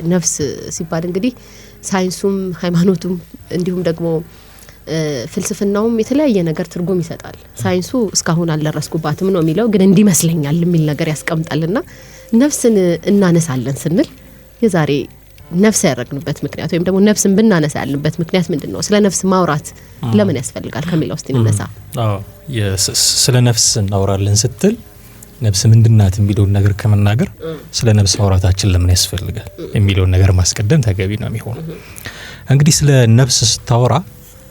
ነፍስ ሲባል እንግዲህ ሳይንሱም ሃይማኖቱም እንዲሁም ደግሞ ፍልስፍናውም የተለያየ ነገር ትርጉም ይሰጣል። ሳይንሱ እስካሁን አልደረስኩባትም ነው የሚለው፣ ግን እንዲመስለኛል የሚል ነገር ያስቀምጣልና ነፍስን እናነሳለን ስንል የዛሬ ነፍስ ያደረግንበት ምክንያት ወይም ደግሞ ነፍስን ብናነሳ ያልንበት ምክንያት ምንድነው? ስለ ነፍስ ማውራት ለምን ያስፈልጋል ከሚለው እስቲ እንነሳ። ስለ ነፍስ እናወራለን ስትል ነፍስ ምንድናት የሚለውን ነገር ከመናገር ስለ ነፍስ ማውራታችን ለምን ያስፈልጋል የሚለውን ነገር ማስቀደም ተገቢ ነው የሚሆነው። እንግዲህ ስለ ነፍስ ስታወራ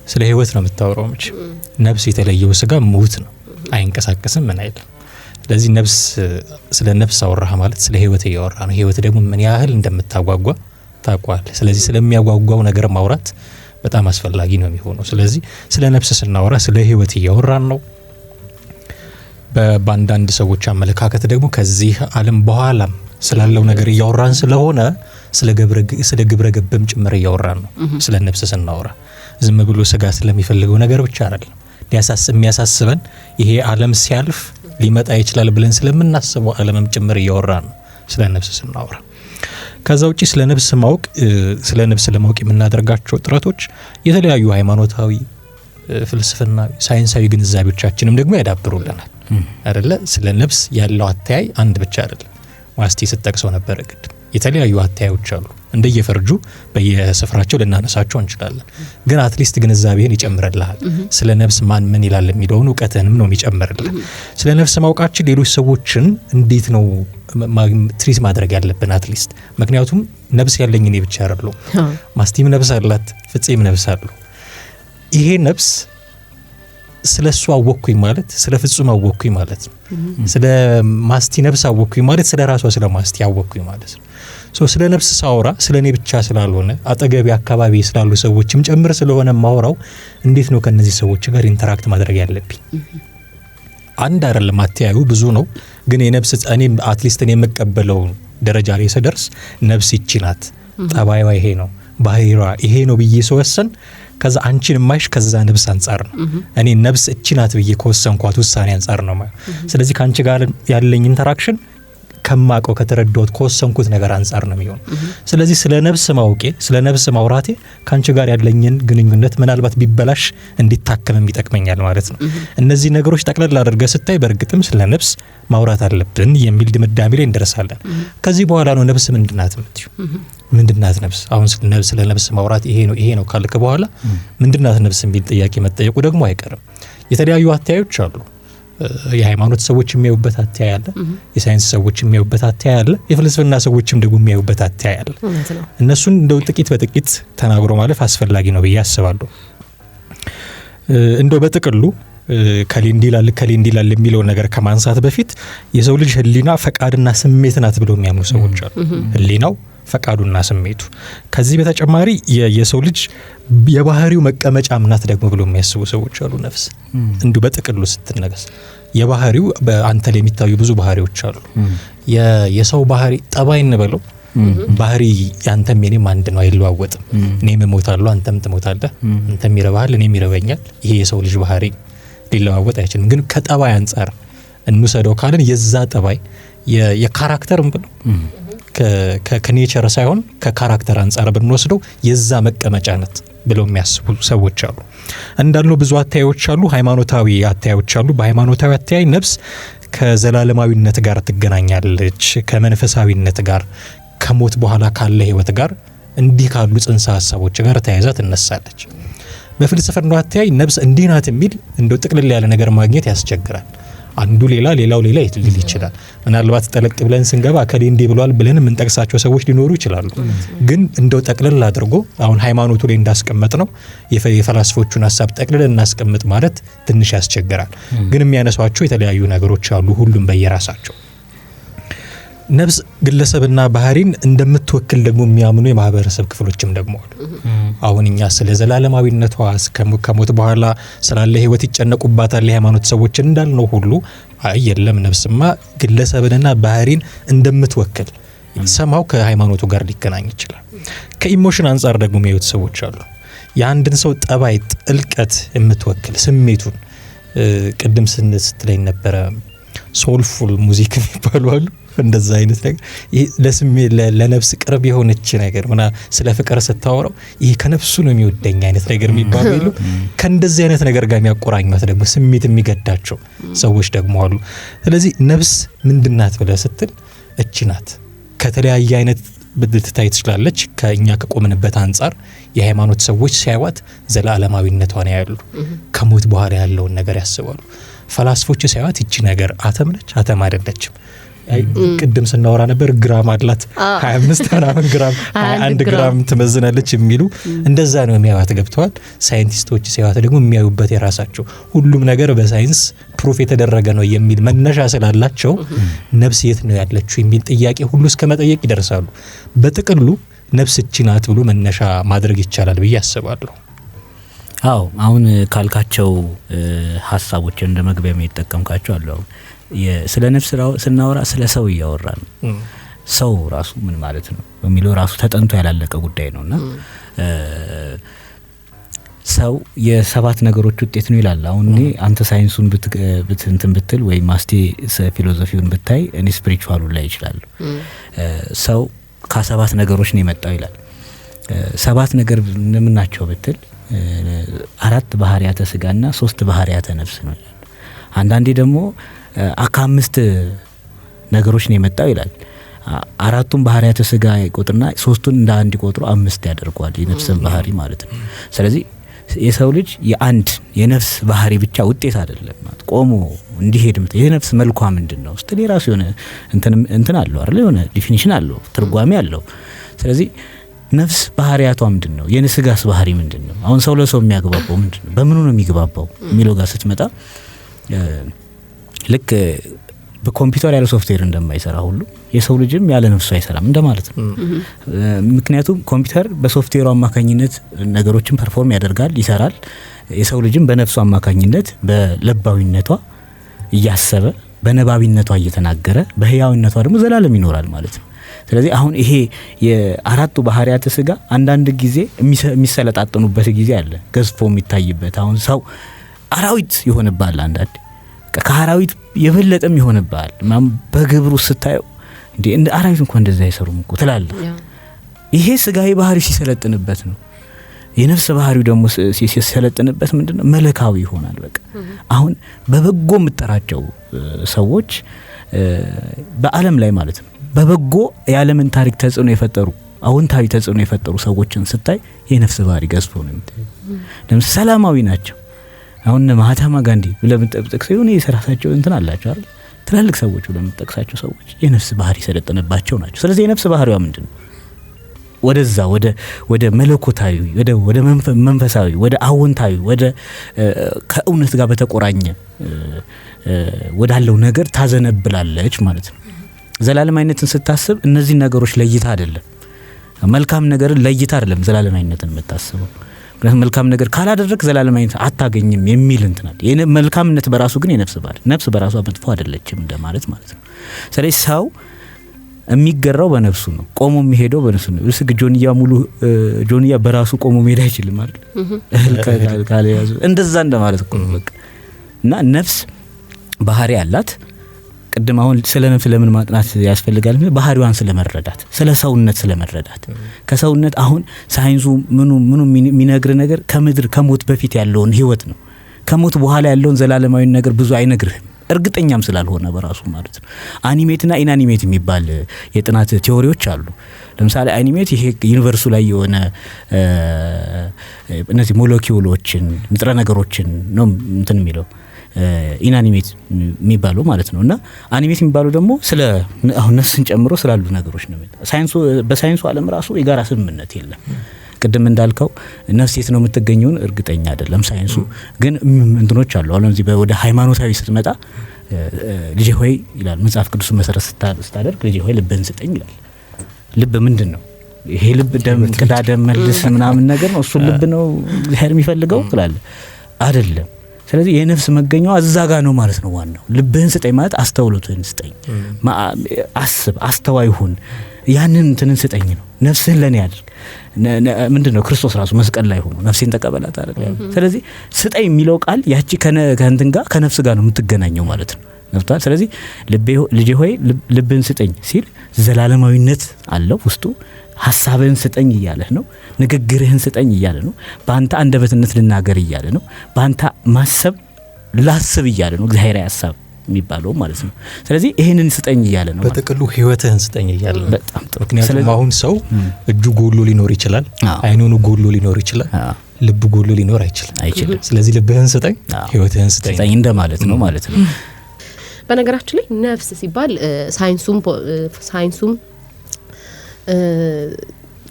ስለ ህይወት ነው የምታወራው። ነፍስ የተለየው ስጋ ሙት ነው፣ አይንቀሳቀስም፣ ምን አይልም። ስለዚህ ነፍስ ስለ ነፍስ አወራህ ማለት ስለ ህይወት እያወራ ነው። ህይወት ደግሞ ምን ያህል እንደምታጓጓ ታውቃለህ። ስለዚህ ስለሚያጓጓው ነገር ማውራት በጣም አስፈላጊ ነው የሚሆነው። ስለዚህ ስለ ነፍስ ስናወራ ስለ ህይወት እያወራን ነው። በአንዳንድ ሰዎች አመለካከት ደግሞ ከዚህ ዓለም በኋላም ስላለው ነገር እያወራን ስለሆነ ስለ ግብረ ገብም ጭምር እያወራን ነው። ስለ ነፍስ ስናወራ ዝም ብሎ ስጋ ስለሚፈልገው ነገር ብቻ አይደለም። የሚያሳስበን ይሄ ዓለም ሲያልፍ ሊመጣ ይችላል ብለን ስለምናስበው ዓለምም ጭምር እያወራን ነው ስለ ነፍስ ስናወራ። ከዛ ውጪ ስለ ነፍስ ማወቅ ስለ ነፍስ ለማወቅ የምናደርጋቸው ጥረቶች የተለያዩ ሃይማኖታዊ፣ ፍልስፍና፣ ሳይንሳዊ ግንዛቤዎቻችንም ደግሞ ያዳብሩልናል አይደለ? ስለ ነፍስ ያለው አተያይ አንድ ብቻ አይደለም። ማስቲ ስትጠቅሰው ነበር ግድ የተለያዩ አተያዮች አሉ። እንደየፈርጁ በየስፍራቸው ልናነሳቸው እንችላለን። ግን አትሊስት ግንዛቤህን ይጨምርልሃል። ስለ ነፍስ ማን ምን ይላል የሚለውን እውቀትህንም ነው የሚጨምርልህ። ስለ ነፍስ ማወቃችን ሌሎች ሰዎችን እንዴት ነው ትሪት ማድረግ ያለብን አትሊስት። ምክንያቱም ነፍስ ያለኝ እኔ ብቻ አይደለሁ። ማስቲም ነፍስ አላት፣ ፍፄም ነፍስ አለው። ይሄ ነፍስ ስለሱ አወቅኩኝ ማለት ስለ ፍጹም አወቅኩኝ ማለት ነው። ስለ ማስቲ ነፍስ አወቅኩኝ ማለት ስለ ራሷ ስለ ማስቲ አወቅኩኝ ማለት ነው። ስለ ነፍስ ሳወራ ስለ እኔ ብቻ ስላልሆነ አጠገቤ አካባቢ ስላሉ ሰዎችም ጭምር ስለሆነ ማወራው እንዴት ነው ከነዚህ ሰዎች ጋር ኢንተራክት ማድረግ ያለብኝ? አንድ አይደለም፣ አትያዩ ብዙ ነው። ግን የነፍስ እኔ አትሊስት እኔ የምቀበለው ደረጃ ላይ ስደርስ ነፍስ ይቺ ናት፣ ጠባይዋ ይሄ ነው፣ ባህሪዋ ይሄ ነው ብዬ ስወሰን ከዛ አንቺን ማይሽ ከዛ ነፍስ አንፃር ነው። እኔ ነፍስ እቺ ናት ብዬ ከወሰንኳት ውሳኔ አንፃር ነው ማለት። ስለዚህ ካንቺ ጋር ያለኝ ኢንተራክሽን ከማቀው ከተረዳሁት ከወሰንኩት ነገር አንፃር ነው የሚሆነው። ስለዚህ ስለ ነፍስ ማውቄ ስለ ነፍስ ማውራቴ ካንቺ ጋር ያለኝን ግንኙነት ምናልባት ቢበላሽ እንዲታከም ይጠቅመኛል ማለት ነው። እነዚህ ነገሮች ጠቅለል አድርገህ ስታይ በእርግጥም ስለ ነፍስ ማውራት አለብን የሚል ድምዳሜ ላይ እንደርሳለን። ከዚህ በኋላ ነው ነፍስ ምንድናት የምትዩ? ምንድናት ነፍስ? አሁን ስለ ነፍስ ማውራት ይሄ ነው ካልክ በኋላ ምንድናት ነፍስ የሚል ጥያቄ መጠየቁ ደግሞ አይቀርም። የተለያዩ አተያዮች አሉ። የሃይማኖት ሰዎች የሚያዩበት አተያይ አለ፣ የሳይንስ ሰዎች የሚያዩበት አተያይ አለ፣ የፍልስፍና ሰዎችም ደግሞ የሚያዩበት አተያይ አለ። እነሱን እንደው ጥቂት በጥቂት ተናግሮ ማለፍ አስፈላጊ ነው ብዬ አስባለሁ። እንደው በጥቅሉ ከሌንዲላል የሚለው ነገር ከማንሳት በፊት የሰው ልጅ ህሊና ፈቃድና ስሜት ናት ብለው የሚያምኑ ሰዎች አሉ። ህሊናው ፈቃዱና ስሜቱ። ከዚህ በተጨማሪ የሰው ልጅ የባህሪው መቀመጫ ናት ደግሞ ብለው የሚያስቡ ሰዎች አሉ። ነፍስ እንዲሁ በጥቅሉ ስትነገስ የባህሪው በአንተ ላይ የሚታዩ ብዙ ባህሪዎች አሉ። የሰው ባህሪ ጠባይ እንበለው ባህሪ ያንተም የኔም አንድ ነው፣ አይለዋወጥም። እኔም እሞታለሁ፣ አንተም ትሞታለህ፣ አንተም ይረባሃል፣ እኔም ይረበኛል። ይሄ የሰው ልጅ ባህሪ ሊለዋወጥ አይችልም። ግን ከጠባይ አንፃር እንውሰደው ካልን የዛ ጠባይ የካራክተርም ብለው ከኔቸር ሳይሆን ከካራክተር አንፃር ብንወስደው የዛ መቀመጫነት ብለው የሚያስቡ ሰዎች አሉ። እንዳልነው ብዙ አተያዮች አሉ፣ ሃይማኖታዊ አተያዮች አሉ። በሃይማኖታዊ አተያይ ነፍስ ከዘላለማዊነት ጋር ትገናኛለች፣ ከመንፈሳዊነት ጋር፣ ከሞት በኋላ ካለ ህይወት ጋር፣ እንዲህ ካሉ ጽንሰ ሐሳቦች ጋር ተያይዛ ትነሳለች። በፍልስፍናው አተያይ ነፍስ እንዲህ ናት የሚል እንደው ጥቅልል ያለ ነገር ማግኘት ያስቸግራል። አንዱ ሌላው ሌላ ይልል ይችላል። ምናልባት ጠለቅ ብለን ስንገባ ከሌንዴ ብሏል ብለን የምንጠቅሳቸው ሰዎች ሊኖሩ ይችላሉ። ግን እንደው ጠቅልል አድርጎ አሁን ሃይማኖቱ ላይ እንዳስቀመጥ ነው የፈላስፎቹን ሐሳብ ጠቅልለን እናስቀምጥ ማለት ትንሽ ያስቸግራል። ግን የሚያነሷቸው የተለያዩ ነገሮች አሉ፣ ሁሉም በየራሳቸው። ነፍስ ግለሰብና ባህሪን እንደምትወክል ደግሞ የሚያምኑ የማህበረሰብ ክፍሎችም ደግሞ አሉ። አሁን እኛ ስለ ዘላለማዊነቷ ከሞት በኋላ ስላለ ህይወት ይጨነቁባታል የሃይማኖት ሰዎች እንዳልነው ሁሉ የለም ነፍስማ ግለሰብንና ባህሪን እንደምትወክል ሰማው ከሃይማኖቱ ጋር ሊገናኝ ይችላል። ከኢሞሽን አንፃር ደግሞ የሚያዩት ሰዎች አሉ። የአንድን ሰው ጠባይ ጥልቀት የምትወክል ስሜቱን ቅድም ስትለኝ ነበረ ሶልፉል ሙዚክ የሚባሉ አሉ። እንደዛ አይነት ነገር ይሄ ለነፍስ ቅርብ የሆነች ነገር ስለ ፍቅር ስታወራው ይሄ ከነፍሱ ነው የሚወደኝ አይነት ነገር የሚባሉ ይሉ ከእንደዚህ አይነት ነገር ጋር የሚያቆራኙት ደግሞ ስሜት የሚገዳቸው ሰዎች ደግሞ አሉ። ስለዚህ ነፍስ ምንድናት ብለህ ስትል እቺ ናት። ከተለያየ አይነት ልትታይ ትችላለች። ከኛ ከቆምንበት አንጻር የሃይማኖት ሰዎች ሲያዩት ዘላለማዊነቷን ያያሉ። ከሞት በኋላ ያለውን ነገር ያስባሉ። ፈላስፎች ሲያዩት እቺ ነገር አተም ነች፣ አተም አይደለችም። ቅድም ስናወራ ነበር ግራም አላት 25 ምናምን ግራም 21 ግራም ትመዝናለች የሚሉ እንደዛ ነው የሚያዩት። ገብተዋል። ሳይንቲስቶች ሲያዩት ደግሞ የሚያዩበት የራሳቸው ሁሉም ነገር በሳይንስ ፕሩፍ የተደረገ ነው የሚል መነሻ ስላላቸው ነፍስ የት ነው ያለችው የሚል ጥያቄ ሁሉ እስከ መጠየቅ ይደርሳሉ። በጥቅሉ ነፍስ እቺ ናት ብሎ መነሻ ማድረግ ይቻላል ብዬ አስባለሁ። አዎ አሁን ካልካቸው ሀሳቦች እንደ መግቢያ የሚጠቀምካቸው አሉ። ስለ ነፍስ ስናወራ ስለ ሰው እያወራን ሰው ራሱ ምን ማለት ነው በሚለው ራሱ ተጠንቶ ያላለቀ ጉዳይ ነውና ሰው የሰባት ነገሮች ውጤት ነው ይላል። አሁን አንተ ሳይንሱን እንትን ብትል ወይ ማስቴ ፊሎሶፊውን ብታይ እኔ ስፒሪቹዋሉ ላይ ይችላል። ሰው ከሰባት ነገሮች ነው የመጣው ይላል። ሰባት ነገር ምን ናቸው ብትል 4 ባህሪያተ ስጋና 3 ባህሪያተ ነፍስ ነው ይላል። አንዳንዴ ደግሞ ከ5 ነገሮች ነው የመጣው ይላል። 4ቱን ባህሪያተ ስጋ ይቆጥርና 3ቱን እንደ አንድ ይቆጥሩ 5 ያደርገዋል የነፍስን ባህሪ ማለት ነው። ስለዚህ የሰው ልጅ የአንድ የነፍስ ባህሪ ብቻ ውጤት አይደለም ማለት ቆሞ እንዲሄድ የነፍስ መልኳ ምንድነው ስትል የራሱ የሆነ እንትን አለው አይደል? የሆነ ዲፊኒሽን አለው፣ ትርጓሜ አለው። ስለዚህ ነፍስ ባህሪያቷ ምንድነው? የስጋስ ባህሪ ምንድነው? አሁን ሰው ለሰው የሚያግባባው ምንድነው? በምኑ ነው የሚግባባው የሚለው ጋር ስትመጣ ልክ በኮምፒውተር ያለ ሶፍትዌር እንደማይሰራ ሁሉ የሰው ልጅም ያለ ነፍሱ አይሰራም እንደማለት ነው። ምክንያቱም ኮምፒውተር በሶፍትዌሩ አማካኝነት ነገሮችን ፐርፎርም ያደርጋል፣ ይሰራል። የሰው ልጅም በነፍሱ አማካኝነት በለባዊነቷ እያሰበ በነባቢነቷ እየተናገረ በህያዊነቷ ደግሞ ዘላለም ይኖራል ማለት ነው። ስለዚህ አሁን ይሄ የአራቱ ባህሪያተ ስጋ አንዳንድ ጊዜ የሚሰለጣጠኑበት ጊዜ አለ፣ ገዝፎ የሚታይበት። አሁን ሰው አራዊት ይሆንባል፣ አንዳንድ ከአራዊት የበለጠም ይሆንባል። በግብሩ ስታየው እንደ አራዊት እንኳን እንደዛ አይሰሩም እኮ ትላለህ። ይሄ ስጋዊ ባህሪ ሲሰለጥንበት ነው። የነፍስ ባህሪው ደግሞ ሲሰለጥንበት ምንድነው? መለካዊ ይሆናል። በቃ አሁን በበጎ የምጠራቸው ሰዎች በዓለም ላይ ማለት ነው በበጎ የዓለምን ታሪክ ተጽዕኖ የፈጠሩ አዎንታዊ ተጽዕኖ የፈጠሩ ሰዎችን ስታይ የነፍስ ባህሪ ገዝፎ ነው የምታየው። ለምሳሌ ሰላማዊ ናቸው። አሁን ማህተማ ጋንዲ ለምንጠቅሰው የሆነ የሰራሳቸው እንትን አላቸው አይደል? ትላልቅ ሰዎች ለምንጠቅሳቸው ሰዎች የነፍስ ባህሪ ሰለጠነባቸው ናቸው። ስለዚህ የነፍስ ባህሪዋ ምንድነው? ወደዛ ወደ መለኮታዊ ወደ መንፈሳዊ ወደ አዎንታዊ ወደ ከእውነት ጋር በተቆራኘ ወዳለው ነገር ታዘነብላለች ማለት ነው። ዘላለማዊነትን ስታስብ እነዚህ ነገሮች ለይታ አይደለም፣ መልካም ነገርን ለይታ አይደለም ዘላለማዊነትን የምታስበው። ምክንያቱም መልካም ነገር ካላደረክ ዘላለማዊነት አታገኝም የሚል እንትናል። መልካምነት በራሱ ግን የነፍስ ባህሪ፣ ነፍስ በራሷ መጥፎ አይደለችም እንደማለት ማለት ነው። ስለዚህ ሰው የሚገራው በነፍሱ ነው፣ ቆሞ የሚሄደው በነፍሱ ነው። እሱ ጆንያ ሙሉ ጆንያ በራሱ ቆሞ መሄድ አይችልም አይደል? እህል ካልያዙ እንደዛ እንደማለት እኮ ነው በቃ። እና ነፍስ ባህሪ አላት። ቅድም አሁን ስለ ነፍስ ለምን ማጥናት ያስፈልጋል? ባህሪዋን ስለመረዳት፣ ስለ ሰውነት ስለመረዳት። ከሰውነት አሁን ሳይንሱ ምኑ የሚነግር ነገር ከምድር ከሞት በፊት ያለውን ህይወት ነው። ከሞት በኋላ ያለውን ዘላለማዊ ነገር ብዙ አይነግርህም፣ እርግጠኛም ስላልሆነ በራሱ ማለት ነው። አኒሜትና ኢንአኒሜት የሚባል የጥናት ቲዎሪዎች አሉ። ለምሳሌ አኒሜት ይሄ ዩኒቨርሱ ላይ የሆነ እነዚህ ሞለኪውሎችን ንጥረ ነገሮችን ነው እንትን የሚለው ኢንአኒሜት የሚባለው ማለት ነው። እና አኒሜት የሚባለው ደግሞ ስለ አሁን ነፍስን ጨምሮ ስላሉ ነገሮች ነው። በሳይንሱ ዓለም ራሱ የጋራ ስምምነት የለም። ቅድም እንዳልከው ነፍስ የት ነው የምትገኘውን እርግጠኛ አይደለም ሳይንሱ። ግን እንትኖች አሉ። አሁን እዚህ ወደ ሃይማኖታዊ ስትመጣ ልጄ ሆይ ይላል መጽሐፍ ቅዱስ መሰረት ስታደርግ ልጄ ሆይ ልብህን ስጠኝ ይላል። ልብ ምንድን ነው? ይሄ ልብ ደም ቅዳ ደም መልስ ምናምን ነገር ነው። እሱ ልብ ነው እግዚአብሔር የሚፈልገው ትላለህ አይደለም። ስለዚህ የነፍስ መገኛዋ እዛ ጋር ነው ማለት ነው። ዋናው ልብህን ስጠኝ ማለት አስተውሎትህን ስጠኝ፣ አስብ፣ አስተዋይ ሁን፣ ያንን እንትንን ስጠኝ ነው። ነፍስህን ለኔ አድርግ። ምንድነው ክርስቶስ ራሱ መስቀል ላይ ሆኖ ነፍሴን ተቀበላት አይደል? ስለዚህ ስጠኝ የሚለው ቃል ያቺ ከእንትን ጋር ከነፍስ ጋር ነው የምትገናኘው ማለት ነው። ገብቷል። ስለዚህ ልጄ ሆይ ልብን ስጠኝ ሲል ዘላለማዊነት አለው ውስጡ። ሀሳብህን ስጠኝ እያለህ ነው። ንግግርህን ስጠኝ እያለ ነው። በአንተ አንደበትነት ልናገር እያለ ነው። በአንተ ማሰብ ላስብ እያለ ነው። እግዚአብሔራዊ ሀሳብ የሚባለው ማለት ነው። ስለዚህ ይሄንን ስጠኝ እያለ ነው። በጥቅሉ ህይወትህን ስጠኝ እያለ ነው። በጣም ጥሩ። ምክንያቱም አሁን ሰው እጁ ጎሎ ሊኖር ይችላል፣ አይኑኑ ጎሎ ሊኖር ይችላል፣ ልብ ጎሎ ሊኖር አይችልም። ስለዚህ ልብህን ስጠኝ፣ ህይወትህን ስጠኝ እንደማለት ነው ማለት ነው። በነገራችን ላይ ነፍስ ሲባል ሳይንሱም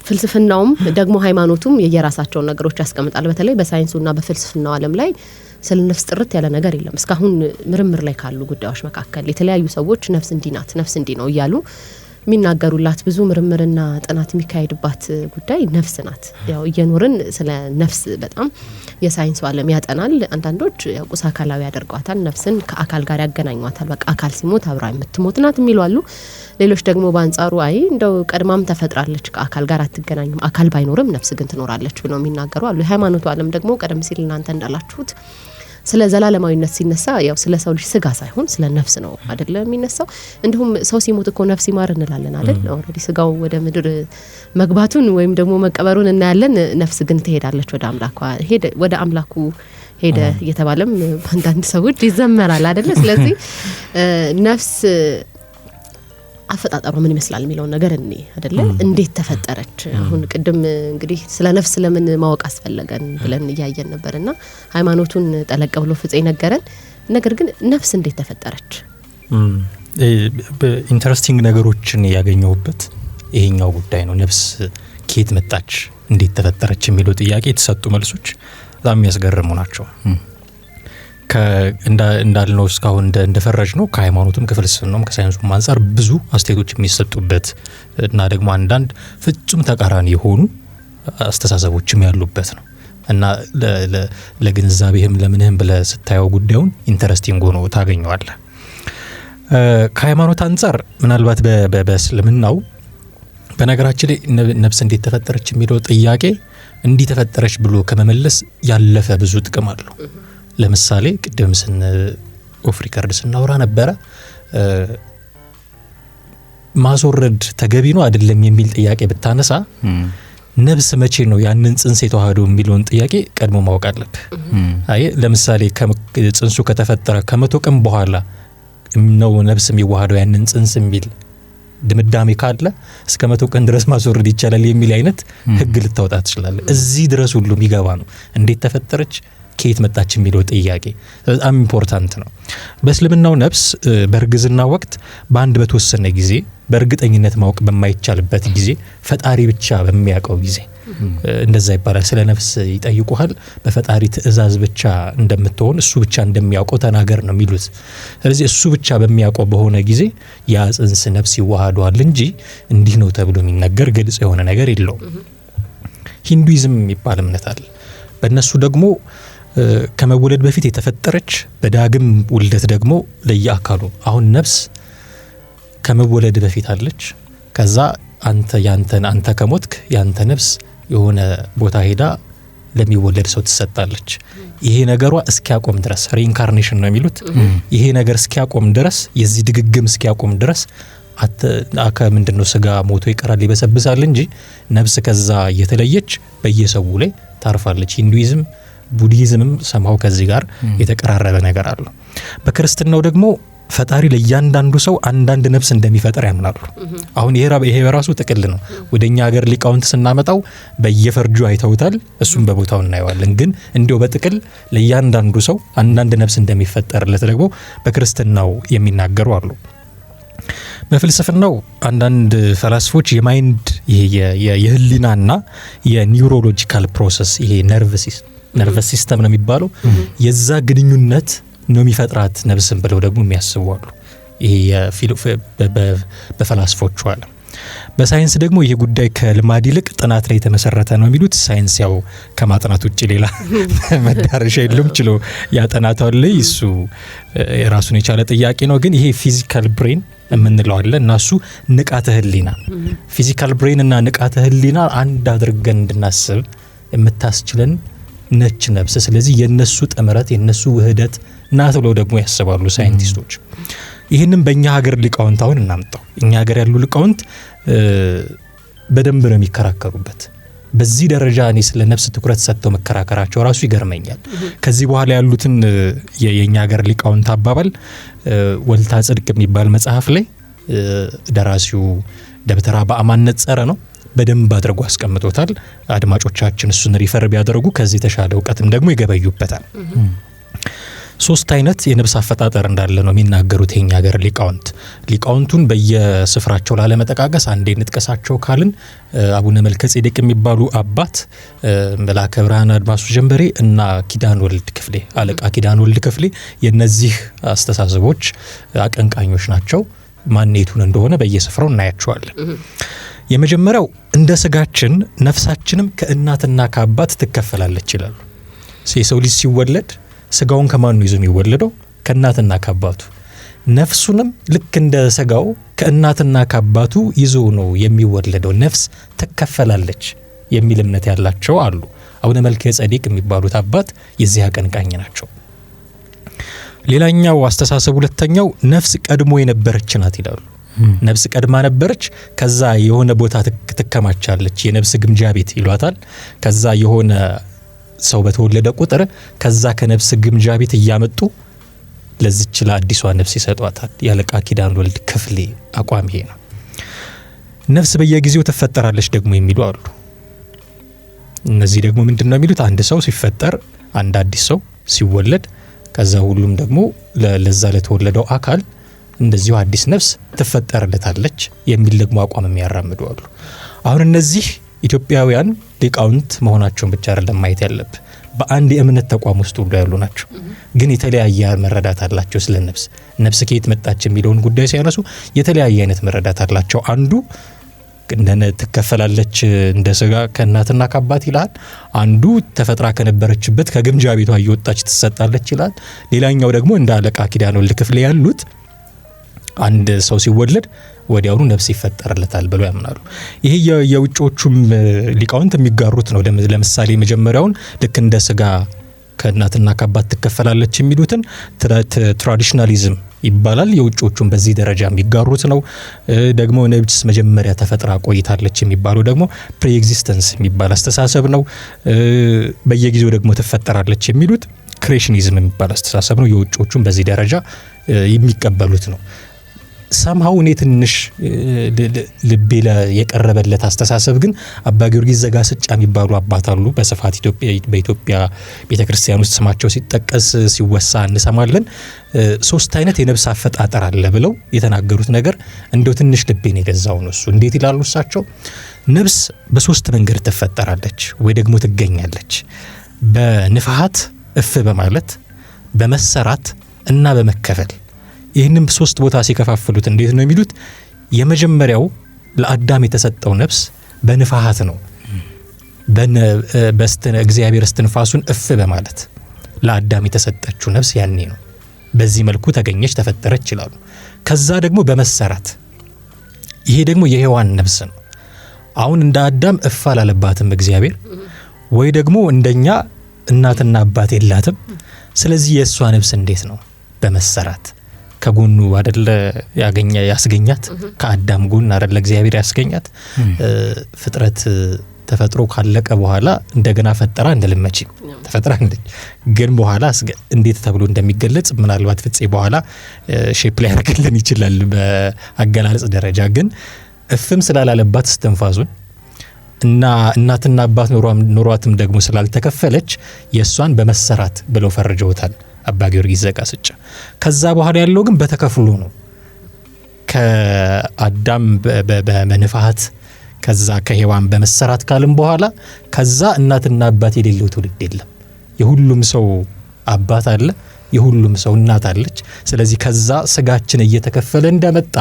ፍልስፍናውም ደግሞ ሃይማኖቱም የየራሳቸውን ነገሮች ያስቀምጣል። በተለይ በሳይንሱና በፍልስፍናው ዓለም ላይ ስለ ነፍስ ጥርት ያለ ነገር የለም። እስካሁን ምርምር ላይ ካሉ ጉዳዮች መካከል የተለያዩ ሰዎች ነፍስ እንዲህ ናት፣ ነፍስ እንዲህ ነው እያሉ የሚናገሩላት ብዙ ምርምርና ጥናት የሚካሄድባት ጉዳይ ነፍስ ናት። ያው እየኖርን ስለ ነፍስ በጣም የሳይንሱ ዓለም ያጠናል። አንዳንዶች ያው ቁስ አካላዊ ያደርጓታል፣ ነፍስን ከአካል ጋር ያገናኟታል። በቃ አካል ሲሞት አብራ የምትሞት ናት የሚሉ አሉ። ሌሎች ደግሞ በአንጻሩ አይ እንደው ቀድማም ተፈጥራለች፣ ከአካል ጋር አትገናኙም፣ አካል ባይኖርም ነፍስ ግን ትኖራለች ብለው የሚናገሩ አሉ። የሃይማኖቱ ዓለም ደግሞ ቀደም ሲል እናንተ እንዳላችሁት ስለ ዘላለማዊነት ሲነሳ ያው ስለ ሰው ልጅ ስጋ ሳይሆን ስለ ነፍስ ነው አይደለ የሚነሳው። እንዲሁም ሰው ሲሞት እኮ ነፍስ ይማር እንላለን አይደል? ኦልሬዲ ስጋው ወደ ምድር መግባቱን ወይም ደግሞ መቀበሩን እናያለን። ነፍስ ግን ትሄዳለች ወደ አምላኩ ሄደ እየተባለም አንዳንድ ሰዎች ይዘመራል አይደለ? ስለዚህ ነፍስ አፈጣጠሩ ምን ይመስላል የሚለውን ነገር እኔ አይደለ እንዴት ተፈጠረች። አሁን ቅድም እንግዲህ ስለ ነፍስ ለምን ማወቅ አስፈለገን ብለን እያየን ነበርና ሃይማኖቱን ጠለቅ ብሎ ፍፄ ነገረን። ነገር ግን ነፍስ እንዴት ተፈጠረች? ኢንተረስቲንግ ነገሮችን ያገኘሁበት ይሄኛው ጉዳይ ነው። ነፍስ ከየት መጣች፣ እንዴት ተፈጠረች የሚለው ጥያቄ የተሰጡ መልሶች በጣም የሚያስገርሙ ናቸው። እንዳልነው እስካሁን እንደፈረጅ ነው ከሃይማኖቱም ከፍልስፍናውም ከሳይንሱም አንጻር ብዙ አስተያየቶች የሚሰጡበት እና ደግሞ አንዳንድ ፍጹም ተቃራኒ የሆኑ አስተሳሰቦችም ያሉበት ነው እና ለግንዛቤህም ለምንህም ብለህ ስታየው ጉዳዩን ኢንተረስቲንግ ሆኖ ታገኘዋለህ። ከሃይማኖት አንጻር ምናልባት በእስልምናው በነገራችን ላይ ነፍስ እንዴት ተፈጠረች የሚለው ጥያቄ እንዲህ ተፈጠረች ብሎ ከመመለስ ያለፈ ብዙ ጥቅም አለው። ለምሳሌ ቅድም ኦፍ ሪከርድ ስናወራ ነበረ ማስወረድ ተገቢ ነው አይደለም የሚል ጥያቄ ብታነሳ ነፍስ መቼ ነው ያንን ጽንስ የተዋሃደው የሚለውን ጥያቄ ቀድሞ ማወቅ አለብህ። አይ ለምሳሌ ጽንሱ ከተፈጠረ ከመቶ ቀን በኋላ ነው ነፍስ የሚዋሃደው ያንን ጽንስ የሚል ድምዳሜ ካለ እስከ 100 ቀን ድረስ ማስወረድ ይቻላል የሚል አይነት ህግ ልታወጣ ትችላለህ። እዚህ ድረስ ሁሉ የሚገባ ነው። እንዴት ተፈጠረች ከየት መጣች የሚለው ጥያቄ በጣም ኢምፖርታንት ነው። በእስልምናው ነፍስ በእርግዝና ወቅት በአንድ በተወሰነ ጊዜ በእርግጠኝነት ማወቅ በማይቻልበት ጊዜ ፈጣሪ ብቻ በሚያውቀው ጊዜ እንደዛ ይባላል። ስለ ነፍስ ይጠይቁሃል፣ በፈጣሪ ትእዛዝ ብቻ እንደምትሆን እሱ ብቻ እንደሚያውቀው ተናገር ነው የሚሉት። ስለዚህ እሱ ብቻ በሚያውቀው በሆነ ጊዜ ያ ጽንስ ነፍስ ይዋሃደዋል እንጂ እንዲህ ነው ተብሎ የሚነገር ግልጽ የሆነ ነገር የለውም። ሂንዱይዝም የሚባል እምነት አለ። በእነሱ ደግሞ ከመወለድ በፊት የተፈጠረች በዳግም ውልደት ደግሞ ለየአካሉ አሁን ነፍስ ከመወለድ በፊት አለች። ከዛ አንተ ከሞትክ ያንተ ነፍስ የሆነ ቦታ ሄዳ ለሚወለድ ሰው ትሰጣለች። ይሄ ነገሯ እስኪያቆም ድረስ ሪኢንካርኔሽን ነው የሚሉት። ይሄ ነገር እስኪያቆም ድረስ የዚህ ድግግም እስኪያቆም ድረስ ምንድነው ስጋ ሞቶ ይቀራል ይበሰብሳል እንጂ ነፍስ ከዛ እየተለየች በየሰው ላይ ታርፋለች። ሂንዱይዝም ቡዲዝምም ሰማው ከዚህ ጋር የተቀራረበ ነገር አለው። በክርስትናው ደግሞ ፈጣሪ ለእያንዳንዱ ሰው አንዳንድ ነፍስ እንደሚፈጠር ያምናሉ። አሁን ይሄ በራሱ ጥቅል ነው። ወደኛ ሀገር ሊቃውንት ስናመጣው በየፈርጁ አይተውታል። እሱም በቦታው እናየዋለን። ግን እንዲያው በጥቅል ለእያንዳንዱ ሰው አንዳንድ ነፍስ እንደሚፈጠርለት ደግሞ በክርስትናው የሚናገሩ አሉ። በፍልስፍናው አንዳንድ ፈላስፎች የማይንድ የህሊናና የኒውሮሎጂካል ፕሮሰስ ይሄ ነርቨስ ሲስተም ነው የሚባለው የዛ ግንኙነት ነው የሚፈጥራት ነፍስን ብለው ደግሞ የሚያስቡ አሉ። ይሄ በፈላስፎቹ አለ። በሳይንስ ደግሞ ይሄ ጉዳይ ከልማድ ይልቅ ጥናት ላይ የተመሰረተ ነው የሚሉት። ሳይንስ ያው ከማጥናት ውጭ ሌላ መዳረሻ የለም ችሎ ያጠናታው ላይ እሱ የራሱን የቻለ ጥያቄ ነው። ግን ይሄ ፊዚካል ብሬን የምንለው አለ እና እሱ ንቃተ ህሊና ፊዚካል ብሬን እና ንቃተ ህሊና አንድ አድርገን እንድናስብ የምታስችለን ነች ነፍስ። ስለዚህ የነሱ ጥምረት የነሱ ውህደት ናት ብለው ደግሞ ያስባሉ ሳይንቲስቶች። ይህንን በእኛ ሀገር ሊቃውንት አሁን እናምጣው። እኛ ሀገር ያሉ ሊቃውንት በደንብ ነው የሚከራከሩበት። በዚህ ደረጃ እኔ ስለ ነፍስ ትኩረት ሰጥተው መከራከራቸው ራሱ ይገርመኛል። ከዚህ በኋላ ያሉትን የእኛ ሀገር ሊቃውንት አባባል ወልታ ጽድቅ የሚባል መጽሐፍ ላይ ደራሲው ደብተራ በአማን ነጸረ ነው በደንብ አድርጎ አስቀምጦታል። አድማጮቻችን እሱን ሪፈር ቢያደርጉ ከዚህ ተሻለ እውቀትም ደግሞ ይገበዩበታል። 3 አይነት የነፍስ አፈጣጠር እንዳለ ነው የሚናገሩት የኛ ሀገር ሊቃውንቱን በየስፍራቸው ላለመጠቃቀስ አንዴ እንጥቀሳቸው ካልን አቡነ መልከጼዴቅ የሚባሉ አባት፣ መላከ ብርሃን አድማሱ ጀንበሬ እና ኪዳን ወልድ ክፍሌ አለቃ ኪዳን ወልድ ክፍሌ የነዚህ አስተሳሰቦች አቀንቃኞች ናቸው። ማንነቱን እንደሆነ በየስፍራው እናያቸዋለን። የመጀመሪያው እንደ ስጋችን ነፍሳችንም ከእናትና ከአባት ትከፈላለች ይላሉ። የሰው ልጅ ሲወለድ ስጋውን ከማን ይዞ የሚወለደው? ከእናትና ከአባቱ። ነፍሱንም ልክ እንደ ስጋው ከእናትና ከአባቱ ይዞ ነው የሚወለደው። ነፍስ ትከፈላለች የሚል እምነት ያላቸው አሉ። አቡነ መልከጼዴቅ የሚባሉት አባት የዚህ አቀንቃኝ ናቸው። ሌላኛው አስተሳሰብ ሁለተኛው ነፍስ ቀድሞ የነበረች ናት ይላሉ። ነፍስ ቀድማ ነበረች፣ ከዛ የሆነ ቦታ ትከማቻለች። የነፍስ ግምጃ ቤት ይሏታል። ከዛ የሆነ ሰው በተወለደ ቁጥር ከዛ ከነፍስ ግምጃ ቤት እያመጡ ለዚች ለአዲሷ ነፍስ ይሰጧታል። ያለቃ ኪዳን ወልድ ክፍሌ አቋም ይሄ ነው። ነፍስ በየጊዜው ትፈጠራለች ደግሞ የሚሉ አሉ። እነዚህ ደግሞ ምንድነው የሚሉት? አንድ ሰው ሲፈጠር፣ አንድ አዲስ ሰው ሲወለድ፣ ከዛ ሁሉም ደግሞ ለዛ ለተወለደው አካል እንደዚሁ አዲስ ነፍስ ትፈጠርለታለች የሚል ደግሞ አቋም የሚያራምዱ አሉ። አሁን እነዚህ ኢትዮጵያውያን ሊቃውንት መሆናቸውን ብቻ አይደለም ማየት ያለብን፣ በአንድ የእምነት ተቋም ውስጥ ሁሉ ያሉ ናቸው። ግን የተለያየ መረዳት አላቸው ስለ ነፍስ ከየት መጣች የሚለውን ጉዳይ ሲያነሱ የተለያየ አይነት መረዳት አላቸው። አንዱ ትከፈላለች እንደ ስጋ ከእናትና ከአባት ይላል። አንዱ ተፈጥራ ከነበረችበት ከግምጃ ቤቷ እየወጣች ትሰጣለች ይላል። ሌላኛው ደግሞ እንደ አለቃ ኪዳን ወልድ ክፍሌ ያሉት አንድ ሰው ሲወለድ ወዲያውኑ ነፍስ ይፈጠርለታል ብለው ያምናሉ። ይሄ የውጮቹም ሊቃውንት የሚጋሩት ነው። ለምሳሌ መጀመሪያውን ልክ እንደ ስጋ ከእናትና ከአባት ትከፈላለች የሚሉትን ትራዲሽናሊዝም ይባላል። የውጮቹም በዚህ ደረጃ የሚጋሩት ነው። ደግሞ ነፍስ መጀመሪያ ተፈጥራ ቆይታለች የሚባለው ደግሞ ፕሪ ኤግዚስተንስ የሚባል አስተሳሰብ ነው። በየጊዜው ደግሞ ትፈጠራለች የሚሉት ክሬሽኒዝም የሚባል አስተሳሰብ ነው። የውጮቹም በዚህ ደረጃ የሚቀበሉት ነው። ሰምሃው እኔ ትንሽ ልቤ የቀረበለት አስተሳሰብ ግን አባ ጊዮርጊስ ዘጋስጫ የሚባሉ አባት አሉ። በስፋት በኢትዮጵያ ቤተክርስቲያን ውስጥ ስማቸው ሲጠቀስ ሲወሳ እንሰማለን። 3 አይነት የነፍስ አፈጣጠር አለ ብለው የተናገሩት ነገር እንደው ትንሽ ልቤን የገዛው ነው። እሱ እንዴት ይላሉ እሳቸው? ነፍስ በ3 መንገድ ትፈጠራለች ወይ ደግሞ ትገኛለች። በንፍሃት እፍ በማለት በመሰራት እና በመከፈል። ይህንም 3 ቦታ ሲከፋፍሉት እንዴት ነው የሚሉት? የመጀመሪያው ለአዳም የተሰጠው ነፍስ በንፍሃት ነው። እግዚአብሔር እስትንፋሱን እፍ በማለት ለአዳም የተሰጠችው ነፍስ ያኔ ነው። በዚህ መልኩ ተገኘች ተፈጠረች ይላሉ። ከዛ ደግሞ በመሰራት፣ ይሄ ደግሞ የሔዋን ነፍስ ነው። አሁን እንደ አዳም እፍ አላለባትም እግዚአብሔር፣ ወይ ደግሞ እንደኛ እናትና አባት የላትም። ስለዚህ የእሷ ነፍስ እንዴት ነው? በመሰራት ከጎኑ አይደለ ያስገኛት፣ ከአዳም ጎን አይደለ እግዚአብሔር ያስገኛት። ፍጥረት ተፈጥሮ ካለቀ በኋላ እንደገና ፈጠራ እንደልመጪ ተፈጥራ ግን በኋላ እንዴት ተብሎ እንደሚገለጽ ምናልባት ፍፄ በኋላ ሼፕ ላይ ያደርግልን ይችላል በአገላለጽ ደረጃ። ግን እፍም ስላላለባት እስትንፋሱን እና እናትና አባት ኖሯትም ደግሞ ስላልተከፈለች የእሷን በመሰራት ብለው ፈርጀውታል አባ ጊዮርጊስ ዘጋስጫ። ከዛ በኋላ ያለው ግን በተከፍሎ ነው። ከአዳም በመንፋት ከዛ ከሔዋን በመሰራት ካልም በኋላ ከዛ እናትና አባት የሌለው ትውልድ የለም። የሁሉም ሰው አባት አለ፣ የሁሉም ሰው እናት አለች። ስለዚህ ከዛ ስጋችን እየተከፈለ እንደመጣ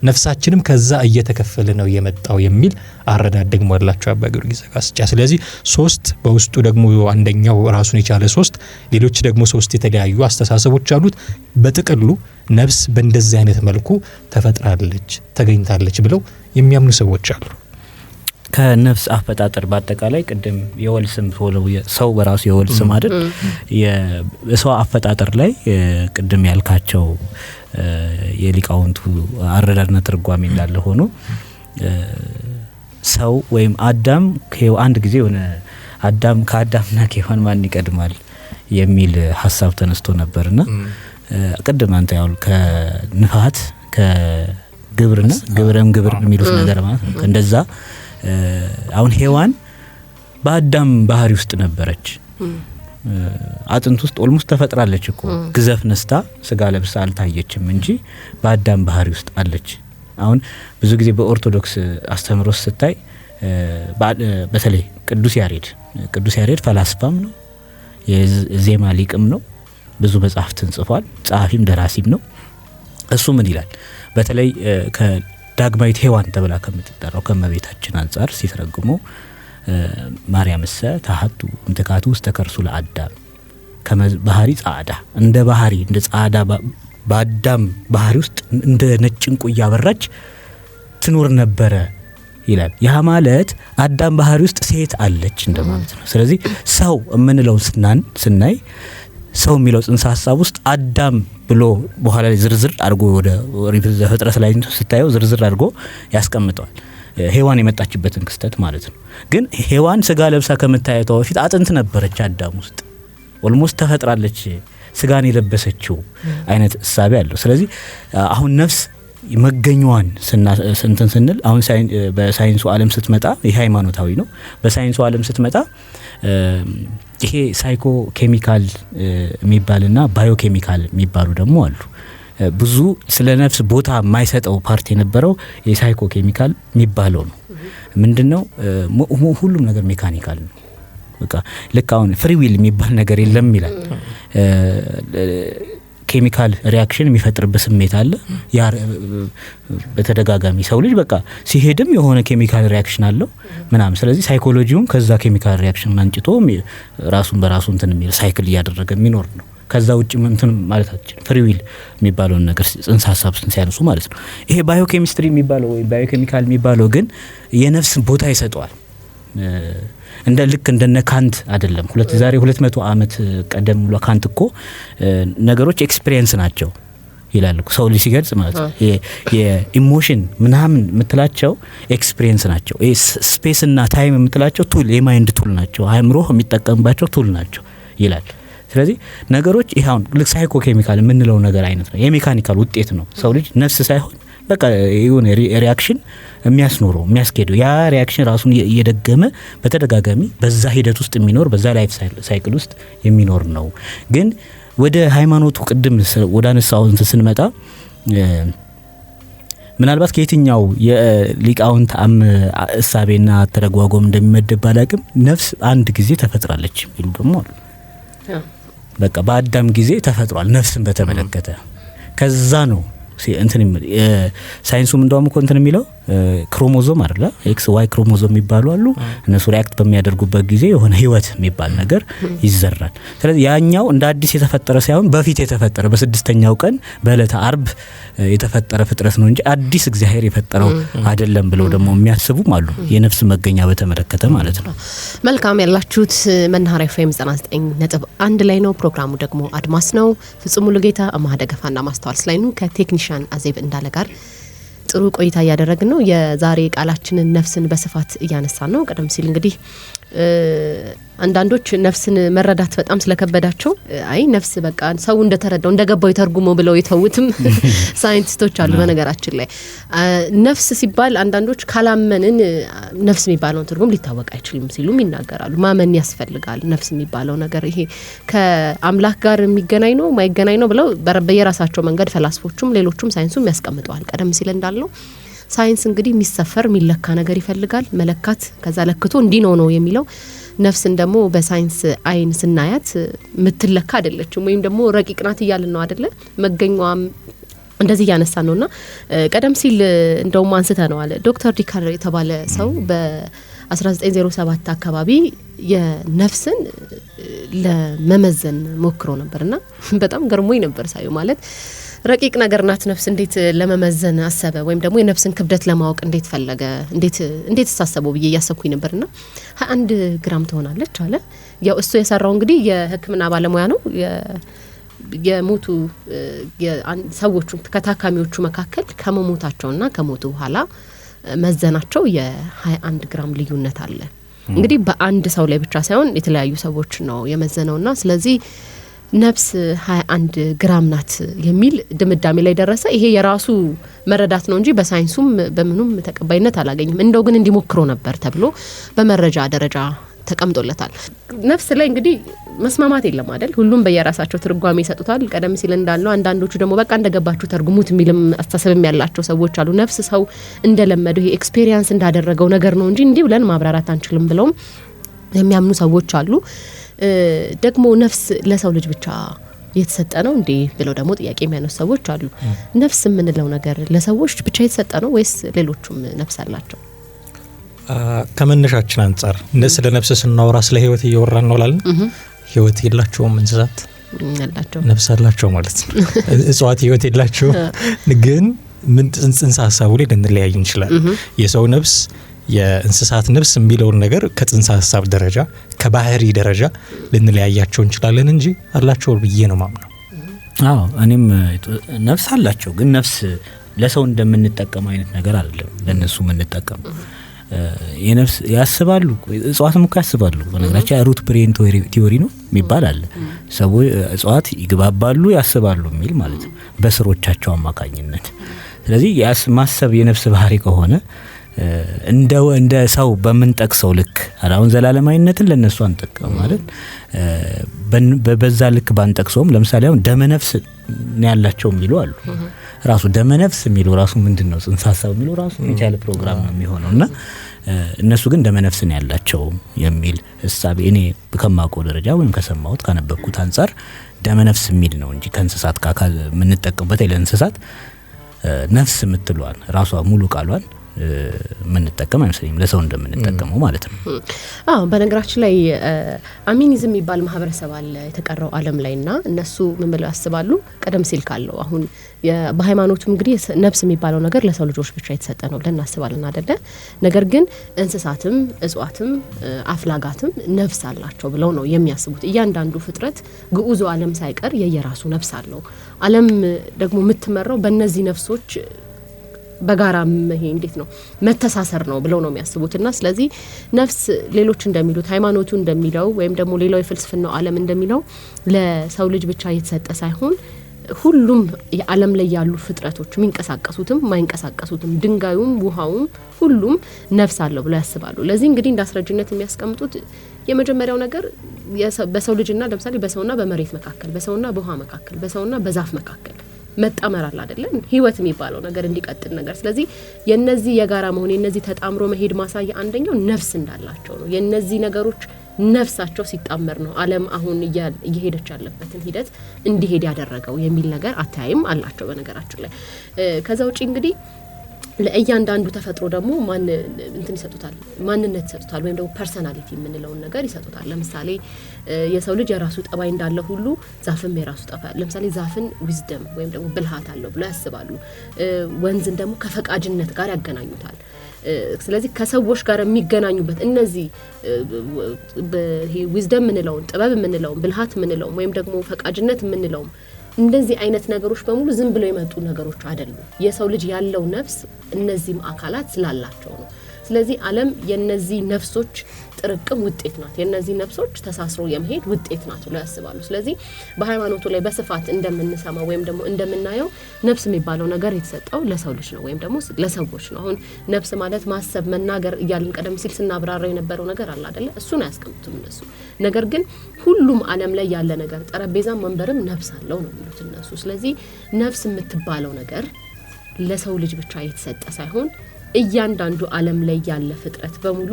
ነፍሳችንም ከዛ እየተከፈለ ነው የመጣው የሚል አረዳድ ደግሞ ያላቸው አባ ጊዮርጊስ ዘጋስጫ። ስለዚህ 3 በውስጡ ደግሞ አንደኛው ራሱን የቻለ 3 ሌሎች ደግሞ 3 የተለያዩ አስተሳሰቦች አሉት። በጥቅሉ ነፍስ በእንደዚህ አይነት መልኩ ተፈጥራለች ተገኝታለች ብለው የሚያምኑ ሰዎች አሉ። ከነፍስ አፈጣጠር በአጠቃላይ ቅድም የወል ስም ሰው በራሱ የወል ስም አይደል? የሰው አፈጣጠር ላይ ቅድም ያልካቸው የሊቃውንቱ አረዳድና ትርጓሜ እንዳለ ሆኖ ሰው ወይም አዳም አንድ ጊዜ ሆነ አዳም ከአዳምና ከሔዋን ማን ይቀድማል የሚል ሀሳብ ተነስቶ ነበርና ቅድም አንተ ያው ከንፋት ከግብርና ግብረም ግብር የሚሉት ነገር ማለት ነው። እንደዛ አሁን ሔዋን በአዳም ባህሪ ውስጥ ነበረች። አጥንት ውስጥ ኦልሞስት ተፈጥራለች እኮ ግዘፍ ነስታ ስጋ ለብሳ አልታየችም እንጂ በአዳም ባህሪ ውስጥ አለች። አሁን ብዙ ጊዜ በኦርቶዶክስ አስተምህሮ ስታይ በተለይ ቅዱስ ያሬድ ፈላስፋም ነው፣ የዜማ ሊቅም ነው፣ ብዙ መጽሐፍትን ጽፏል፣ ጸሐፊም ደራሲም ነው። እሱ ምን ይላል? በተለይ ከዳግማዊት ሔዋን ተብላ ከምትጠራው ከመቤታችን አንጻር ሲተረጉመው ማርያምሰ ታሐቱ እንተካቱ ውስተ ከርሱ ለአዳም ባህሪ ጻዕዳ እንደ ባህሪ እንደ ጻዕዳ በአዳም ባህሪ ውስጥ እንደ ነጭ እንቁ እያበራች ትኖር ነበረ ይላል። ያ ማለት አዳም ባህሪ ውስጥ ሴት አለች እንደማለት ነው። ስለዚህ ሰው የምንለው ስናይ ሰው የሚለው ጽንሰ ሐሳብ ውስጥ አዳም ብሎ በኋላ ላይ ዝርዝር አድርጎ ወደ ዘፍጥረት ላይ ስታየው ዝርዝር አድርጎ ያስቀምጠዋል። ሔዋን የመጣችበትን ክስተት ማለት ነው። ግን ሔዋን ስጋ ለብሳ ከምታየቷ በፊት አጥንት ነበረች አዳም ውስጥ ኦልሞስት ተፈጥራለች፣ ስጋን የለበሰችው አይነት እሳቤ አለው። ስለዚህ አሁን ነፍስ መገኛዋን ስንል አሁን በሳይንሱ ዓለም ስትመጣ ይሄ ሃይማኖታዊ ነው። በሳይንሱ ዓለም ስትመጣ ይሄ ሳይኮ ኬሚካል የሚባልና ባዮ ኬሚካል የሚባሉ ደግሞ አሉ። ብዙ ስለ ነፍስ ቦታ የማይሰጠው ፓርት የነበረው የሳይኮ ኬሚካል የሚባለው ነው። ምንድነው? ሁሉም ነገር ሜካኒካል ነው። በቃ ልክ አሁን ፍሪ ዊል የሚባል ነገር የለም ይላል። ኬሚካል ሪያክሽን የሚፈጥርበት ስሜት አለ። ያ በተደጋጋሚ ሰው ልጅ በቃ ሲሄድም የሆነ ኬሚካል ሪያክሽን አለው ምናምን። ስለዚህ ሳይኮሎጂውም ከዛ ኬሚካል ሪያክሽን ማንጭቶ ራሱን በራሱ እንትን የሚል ሳይክል እያደረገ የሚኖር ነው። ከዛ ውጭ እንትን ማለታችን ፍሪ ዊል የሚባለውን ነገር ጽንሰ ሐሳብ ሲያነሱ ማለት ነው። ይሄ ባዮ ኬሚስትሪ የሚባለው ወይ ባዮ ኬሚካል የሚባለው ግን የነፍስ ቦታ ይሰጠዋል። እንደ ልክ እንደነ ካንት አይደለም። ዛሬ 200 ዓመት ቀደም ብሎ ካንት እኮ ነገሮች ኤክስፒሪየንስ ናቸው ይላል ሰው ልጅ ሲገልጽ ማለት ነው። የኢሞሽን ምናምን የምትላቸው ኤክስፒሪየንስ ናቸው። ስፔስ እና ታይም የምትላቸው ቱል የማይንድ ቱል ናቸው፣ አእምሮ የሚጠቀምባቸው ቱል ናቸው ይላል። ስለዚህ ነገሮች ይሄውን ልክ ሳይኮ ኬሚካል የምንለው ነገር አይነት ነው፣ የሜካኒካል ውጤት ነው። ሰው ልጅ ነፍስ ሳይሆን በቃ የሆነ ሪያክሽን የሚያስኖረው የሚያስኬደው ያ ሪያክሽን ራሱን እየደገመ በተደጋጋሚ በዛ ሂደት ውስጥ የሚኖር በዛ ላይፍ ሳይክል ውስጥ የሚኖር ነው። ግን ወደ ሃይማኖቱ ቅድም ወደ አነሳው ስንመጣ ምናልባት ከየትኛው የሊቃውንት እሳቤና ተረጓጎም እንደሚመደብ ባላቅም ነፍስ አንድ ጊዜ ተፈጥራለች ይሉ ደግሞ አሉ። በቃ በአዳም ጊዜ ተፈጥሯል ነፍስን በተመለከተ። ከዛ ነው እንትን ሳይንሱም እንደውም እኮ እንትን የሚለው ክሮሞዞም አይደለ ኤክስ ዋይ ክሮሞዞም የሚባሉ አሉ። እነሱ ሪአክት በሚያደርጉበት ጊዜ የሆነ ህይወት የሚባል ነገር ይዘራል። ስለዚህ ያኛው እንደ አዲስ የተፈጠረ ሳይሆን በፊት የተፈጠረ በስድስተኛው ቀን በዕለተ አርብ የተፈጠረ ፍጥረት ነው እንጂ አዲስ እግዚአብሔር የፈጠረው አይደለም ብለው ደግሞ የሚያስቡም አሉ። የነፍስ መገኛ በተመለከተ ማለት ነው። መልካም ያላችሁት መናኸሪያ FM 99.1 ላይ ነው። ፕሮግራሙ ደግሞ አድማስ ነው። ፍጹም ሙሉጌታ አማደገፋና ማስተዋል ላይ ነው ከቴክኒሻን አዜብ እንዳለ ጋር ጥሩ ቆይታ እያደረግን ነው። የዛሬ ቃላችንን ነፍስን በስፋት እያነሳን ነው። ቀደም ሲል እንግዲህ አንዳንዶች ነፍስን መረዳት በጣም ስለከበዳቸው አይ ነፍስ በቃ ሰው እንደተረዳው እንደገባው ይተርጉመው ብለው የተውትም ሳይንቲስቶች አሉ። በነገራችን ላይ ነፍስ ሲባል አንዳንዶች ካላመንን ነፍስ የሚባለውን ትርጉም ሊታወቅ አይችልም ሲሉም ይናገራሉ። ማመን ያስፈልጋል። ነፍስ የሚባለው ነገር ይሄ ከአምላክ ጋር የሚገናኝ ነው ማይገናኝ ነው ብለው በየራሳቸው መንገድ ፈላስፎቹም ሌሎቹም ሳይንሱም ያስቀምጠዋል። ቀደም ሲል እንዳልነው ሳይንስ እንግዲህ የሚሰፈር የሚለካ ነገር ይፈልጋል። መለካት ከዛ ለክቶ እንዲህ ነው የሚለው። ነፍስን ደግሞ በሳይንስ አይን ስናያት ምትለካ አይደለችም፣ ወይም ደግሞ ረቂቅ ናት እያልን ነው አይደለ? መገኛዋም እንደዚህ ያነሳን ነውና ቀደም ሲል እንደውም አንስተነዋል። ዶክተር ዲካር የተባለ ሰው በ1907 አካባቢ የነፍስን ለመመዘን ሞክሮ ነበርና በጣም ገርሞኝ ነበር ሳዩ። ማለት ረቂቅ ነገር ናት ነፍስ። እንዴት ለመመዘን አሰበ ወይም ደግሞ የነፍስን ክብደት ለማወቅ እንዴት ፈለገ እንዴት ተሳሰበው ብዬ እያሰብኩኝ ነበርና 21 ግራም ትሆናለች አለ። ያው እሱ የሰራው እንግዲህ የሕክምና ባለሙያ ነው። የሞቱ ሰዎቹ ከታካሚዎቹ መካከል ከመሞታቸውና ከሞቱ በኋላ መዘናቸው የ21 ግራም ልዩነት አለ። እንግዲህ በአንድ ሰው ላይ ብቻ ሳይሆን የተለያዩ ሰዎች ነው የመዘነውና ስለዚህ ነፍስ 21 ግራም ናት የሚል ድምዳሜ ላይ ደረሰ። ይሄ የራሱ መረዳት ነው እንጂ በሳይንሱም በምኑም ተቀባይነት አላገኘም። እንደው ግን እንዲሞክሮ ነበር ተብሎ በመረጃ ደረጃ ተቀምጦለታል። ነፍስ ላይ እንግዲህ መስማማት የለም አይደል? ሁሉም በየራሳቸው ትርጓሜ ይሰጡታል። ቀደም ሲል እንዳለው አንዳንዶቹ ደግሞ በቃ እንደገባችሁ ተርጉሙት የሚልም አስተሳሰብም ያላቸው ሰዎች አሉ። ነፍስ ሰው እንደለመደው ይሄ ኤክስፔሪየንስ እንዳደረገው ነገር ነው እንጂ እንዲህ ብለን ማብራራት አንችልም ብለውም የሚያምኑ ሰዎች አሉ። ደግሞ ነፍስ ለሰው ልጅ ብቻ የተሰጠ ነው እንዴ ብለው ደግሞ ጥያቄ የሚያነሱ ሰዎች አሉ። ነፍስ የምንለው ነገር ለሰዎች ብቻ የተሰጠ ነው ወይስ ሌሎቹም ነፍስ አላቸው? ከመነሻችን አንጻር ስለ ነፍስ ስናወራ ስለ ህይወት እየወራን ነው ላልን ህይወት የላቸውም እንስሳት አላቸው፣ ነፍስ አላቸው ማለት ነው። እጽዋት ህይወት የላቸው ግን ምን ጽንሰ ሀሳቡ ላይ ልንለያይ እንችላለን። የሰው ነፍስ የእንስሳት ነፍስ የሚለውን ነገር ከጽንሰ ሀሳብ ደረጃ ከባህሪ ደረጃ ልንለያያቸው እንችላለን እንጂ አላቸው ብዬ ነው ማምነው። አዎ እኔም ነፍስ አላቸው፣ ግን ነፍስ ለሰው እንደምንጠቀመው አይነት ነገር አይደለም ለነሱ የምንጠቀም። የነፍስ ያስባሉ፣ እጽዋትም እኮ ያስባሉ። በነገራችን ሩት ብሬን ቲዮሪ ነው የሚባል አለ። ሰዎች እጽዋት ይግባባሉ ያስባሉ የሚል ማለት ነው በስሮቻቸው አማካኝነት። ስለዚህ ማሰብ የነፍስ ባህሪ ከሆነ እንደ ሰው በምንጠቅሰው ልክ አሁን ዘላለማዊነትን ለነሱ አንጠቅም ማለት በዛ ልክ ባንጠቅሰውም፣ ለምሳሌ አሁን ደመነፍስ ያላቸው የሚሉ አሉ። ራሱ ደመነፍስ የሚለው ራሱ ምንድነው ጽንሰ ሀሳብ የሚለው ራሱ የቻለ ፕሮግራም ነው የሚሆነውና እነሱ ግን ደመነፍስን ያላቸው የሚል እሳቤ እኔ ከማውቀው ደረጃ ወይም ከሰማሁት ካነበብኩት አንጻር ደመነፍስ የሚል ነው እንጂ ከእንስሳት ጋር የምንጠቀምበት ለእንስሳት ነፍስ የምትሏን ራሷ ሙሉ ቃሏን ምንጠቀም አይመስለኝም ለሰው እንደምንጠቀመው ማለት ነው። በነገራችን ላይ አሚኒዝም የሚባል ማህበረሰብ አለ የተቀረው ዓለም ላይና እነሱ ምን ብለው ያስባሉ? ቀደም ሲል ካለው አሁን በሃይማኖቱም እንግዲህ ነፍስ የሚባለው ነገር ለሰው ልጆች ብቻ የተሰጠ ነው ብለን እናስባለን አይደለ? ነገር ግን እንስሳትም እጽዋትም አፍላጋትም ነፍስ አላቸው ብለው ነው የሚያስቡት። እያንዳንዱ ፍጥረት ግዑዙ ዓለም ሳይቀር የየራሱ ነፍስ አለው። ዓለም ደግሞ የምትመራው በእነዚህ ነፍሶች በጋራ ይሄ እንዴት ነው መተሳሰር ነው ብለው ነው የሚያስቡትና ስለዚህ ነፍስ ሌሎች እንደሚሉት ሃይማኖቱ እንደሚለው ወይም ደግሞ ሌላው የፍልስፍናው ዓለም እንደሚለው ለሰው ልጅ ብቻ የተሰጠ ሳይሆን ሁሉም የዓለም ላይ ያሉ ፍጥረቶች የሚንቀሳቀሱትም ማይንቀሳቀሱትም ድንጋዩም ውሃውም ሁሉም ነፍስ አለው ብለው ያስባሉ። ለዚህ እንግዲህ እንዳስረጅነት የሚያስቀምጡት የመጀመሪያው ነገር በሰው ልጅና ለምሳሌ በሰውና በመሬት መካከል፣ በሰውና በውሃ መካከል፣ በሰውና በዛፍ መካከል መጣመር አለ አይደለም ህይወት የሚባለው ነገር እንዲቀጥል ነገር። ስለዚህ የነዚህ የጋራ መሆን የነዚህ ተጣምሮ መሄድ ማሳያ አንደኛው ነፍስ እንዳላቸው ነው። የነዚህ ነገሮች ነፍሳቸው ሲጣመር ነው ዓለም አሁን እየሄደች ያለበትን ሂደት እንዲሄድ ያደረገው የሚል ነገር አታይም አላቸው በነገራችን ላይ። ከዛ ውጪ እንግዲህ ለእያንዳንዱ ተፈጥሮ ደግሞ እንትን ይሰጡታል፣ ማንነት ይሰጡታል ወይም ደግሞ ፐርሰናሊቲ የምንለውን ነገር ይሰጡታል። ለምሳሌ የሰው ልጅ የራሱ ጠባይ እንዳለ ሁሉ ዛፍም የራሱ ጠባይ፣ ለምሳሌ ዛፍን ዊዝደም ወይም ደግሞ ብልሃት አለው ብለው ያስባሉ። ወንዝን ደግሞ ከፈቃጅነት ጋር ያገናኙታል። ስለዚህ ከሰዎች ጋር የሚገናኙበት እነዚህ ዊዝደም የምንለውን ጥበብ የምንለውን ብልሃት የምንለውን ወይም ደግሞ ፈቃጅነት የምንለውን እንደዚህ አይነት ነገሮች በሙሉ ዝም ብለው የመጡ ነገሮች አይደሉም። የሰው ልጅ ያለው ነፍስ እነዚህም አካላት ስላላቸው ነው። ስለዚህ ዓለም የነዚህ ነፍሶች ጥርቅም ውጤት ናት። የነዚህ ነፍሶች ተሳስሮ የመሄድ ውጤት ናት ብለው ያስባሉ። ስለዚህ በሃይማኖቱ ላይ በስፋት እንደምንሰማው ወይም ደግሞ እንደምናየው ነፍስ የሚባለው ነገር የተሰጠው ለሰው ልጅ ነው ወይም ደግሞ ለሰዎች ነው። አሁን ነፍስ ማለት ማሰብ፣ መናገር እያልን ቀደም ሲል ስናብራራው የነበረው ነገር አለ አይደለ? እሱን አያስቀምጡም እነሱ። ነገር ግን ሁሉም ዓለም ላይ ያለ ነገር ጠረጴዛም ወንበርም ነፍስ አለው ነው የሚሉት እነሱ። ስለዚህ ነፍስ የምትባለው ነገር ለሰው ልጅ ብቻ የተሰጠ ሳይሆን እያንዳንዱ ዓለም ላይ ያለ ፍጥረት በሙሉ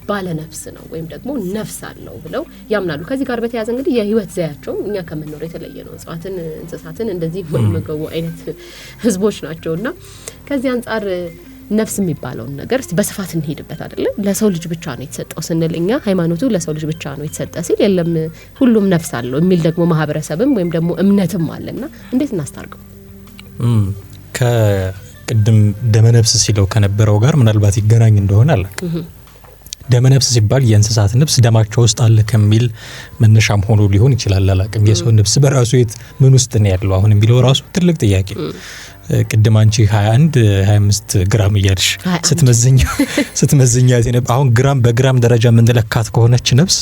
ባለ ነፍስ ነው ወይም ደግሞ ነፍስ አለው ብለው ያምናሉ። ከዚህ ጋር በተያያዘ እንግዲህ የህይወት ዘያቸው እኛ ከምንኖር የተለየ ነው። እጽዋትን፣ እንስሳትን እንደዚህ የሚመገቡ አይነት ህዝቦች ናቸውና ከዚህ አንጻር ነፍስ የሚባለውን ነገር በስፋት እንሄድበት አይደለ? ለሰው ልጅ ብቻ ነው የተሰጠው ስንል እኛ ሃይማኖቱ ለሰው ልጅ ብቻ ነው የተሰጠ ሲል የለም ሁሉም ነፍስ አለው የሚል ደግሞ ማህበረሰብም ወይም ደግሞ እምነትም አለና እንዴት እናስታርቀው? ከቅድም ደመነፍስ ሲለው ከነበረው ጋር ምናልባት ይገናኝ እንደሆነ አላውቅም። ደመነፍስ ሲባል የእንስሳት ነፍስ ደማቸው ውስጥ አለ ከሚል መነሻም ሆኖ ሊሆን ይችላል አላውቅም። የሰው ነፍስ በራሱ ምን ውስጥ ነው ያለው አሁን የሚለው ራሱ ትልቅ ጥያቄ። ቅድም አንቺ 21-25 ግራም እያልሽ ስትመዝኛት አሁን ግራም በግራም ደረጃ የምንለካት ከሆነች ነፍስ